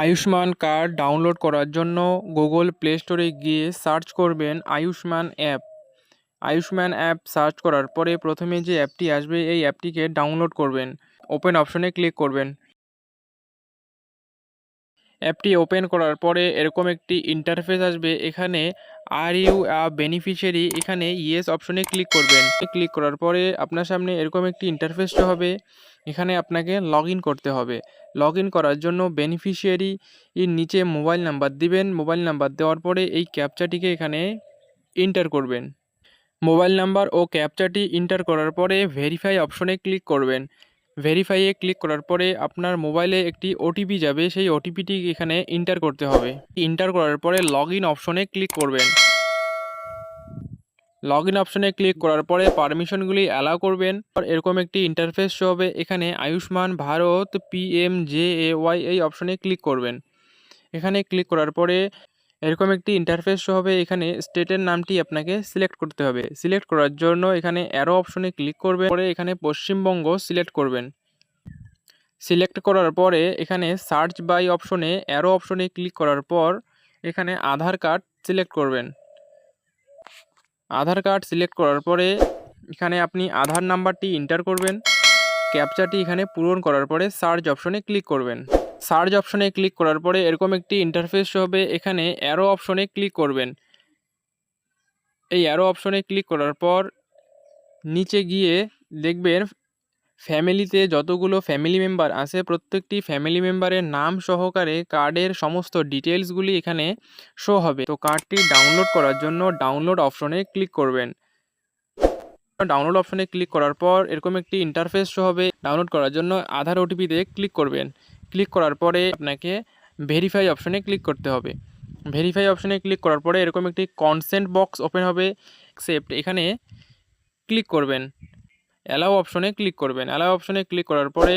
Ayushman card download করার জন্য Google play স্টোরে গিয়ে সার্চ করবেন Ayushman app. Ayushman app search করার পরে প্রথমে যে অ্যাপটি আসবে এই অ্যাপটিকে ডাউনলোড করবেন। ওপেন অপশনে ক্লিক করবেন। অ্যাপটি ওপেন করার পরে এরকম একটি ইন্টারফেস আসবে। এখানে আর ইউ বেনিফিশিয়ারি, এখানে ইয়েস অপশনে ক্লিক করবেন। ক্লিক করার পরে আপনার সামনে এরকম একটি ইন্টারফেস হবে। এখানে আপনাকে লগ ইন করতে হবে। লগ ইন করার জন্য বেনিফিশিয়ারি এর নিচে মোবাইল নাম্বার দিবেন। মোবাইল নাম্বার দেওয়ার পরে এই ক্যাপচাটিকে এখানে এন্টার করবেন। মোবাইল নাম্বার ও ক্যাপচাটি এন্টার করার পরে ভেরিফাই অপশনে ক্লিক করবেন। ভেরিফাইয়ে ক্লিক করার পরে আপনার মোবাইলে একটি ওটিপি যাবে, সেই ওটিপিটি এখানে এন্টার করতে হবে। এন্টার করার পরে লগ ইন অপশনে ক্লিক করবেন। লগ ইন অপশনে ক্লিক করার পরে পারমিশনগুলি অ্যালাউ করবেন। আর এরকম একটি ইন্টারফেস হবে। এখানে আয়ুষ্মান ভারত PMJAY এই অপশনে ক্লিক করবেন। এখানে ক্লিক করার পরে এরকম একটি ইন্টারফেস হবে। এখানে স্টেটের নামটি আপনাকে সিলেক্ট করতে হবে। সিলেক্ট করার জন্য এখানে অ্যারো অপশনে ক্লিক করবেন। পরে এখানে পশ্চিমবঙ্গ সিলেক্ট করবেন। সিলেক্ট করার পরে এখানে সার্চ বাই অপশনে অ্যারো অপশনে ক্লিক করার পর এখানে আধার কার্ড সিলেক্ট করবেন। আধার কার্ড সিলেক্ট করার পরে এখানে আপনি আধার নাম্বারটি এন্টার করবেন। ক্যাপচাটি এখানে পূরণ করার পরে সার্চ অপশনে ক্লিক করবেন। সার্চ অপশনে ক্লিক করার পরে এরকম একটি ইন্টারফেস হবে। এখানে অ্যারো অপশনে ক্লিক করবেন। এই অ্যারো অপশনে ক্লিক করার পর নিচে গিয়ে দেখবেন ফ্যামিলিতে যতগুলো ফ্যামিলি মেম্বার আছে প্রত্যেকটি ফ্যামিলি মেম্বারের নাম সহকারে কার্ডের সমস্ত ডিটেলসগুলি এখানে শো হবে। তো কার্ডটি ডাউনলোড করার জন্য ডাউনলোড অপশনে ক্লিক করবেন। ডাউনলোড অপশনে ক্লিক করার পর এরকম একটি ইন্টারফেস শো হবে। ডাউনলোড করার জন্য আধার ওটিপিতে ক্লিক করবেন। ক্লিক করার পরে আপনাকে ভেরিফাই অপশনে ক্লিক করতে হবে। ভেরিফাই অপশনে ক্লিক করার পরে এরকম একটি কনসেন্ট বক্স ওপেন হবে। অ্যাকসেপ্ট এখানে ক্লিক করবেন। অ্যালাউ অপশনে ক্লিক করবেন। অ্যালাউ অপশনে ক্লিক করার পরে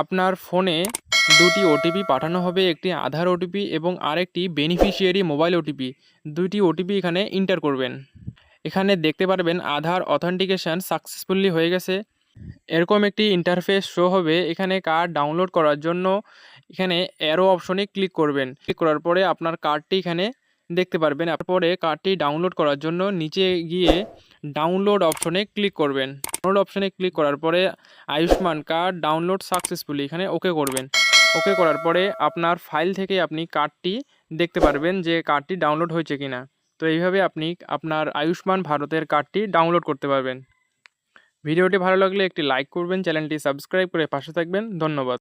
আপনার ফোনে দুটি ওটিপি পাঠানো হবে, একটি আধার ওটিপি এবং আরেকটি বেনিফিশিয়ারি মোবাইল ওটিপি। দুইটি ওটিপি এখানে এন্টার করবেন। এখানে দেখতে পারবেন আধার অথেন্টিকেশন সাকসেসফুলি হয়ে গেছে। এরকম একটি ইন্টারফেস শো হবে। এখানে কার্ড ডাউনলোড করার জন্য এখানে অ্যারো অপশনে ক্লিক করবেন। ক্লিক করার পরে আপনার কার্ডটি এখানে দেখতে পারবেন। তারপরে কার্ডটি ডাউনলোড করার জন্য নিচে গিয়ে ডাউনলোড অপশনে ক্লিক করবেন। ডাউনলোড অপশনে ক্লিক করার পরে আয়ুষ্মান কার্ড ডাউনলোড সাকসেসফুলি এখানে ওকে করবেন। ওকে করার পরে আপনার ফাইল থেকে আপনি কার্ডটি দেখতে পারবেন যে কার্ডটি ডাউনলোড হয়েছে কিনা। তো এইভাবে আপনি আপনার আয়ুষ্মান ভারতের কার্ডটি ডাউনলোড করতে পারবেন। ভিডিওটি ভালো লাগলে একটি লাইক করবেন, চ্যানেলটি সাবস্ক্রাইব করে পাশে থাকবেন। ধন্যবাদ।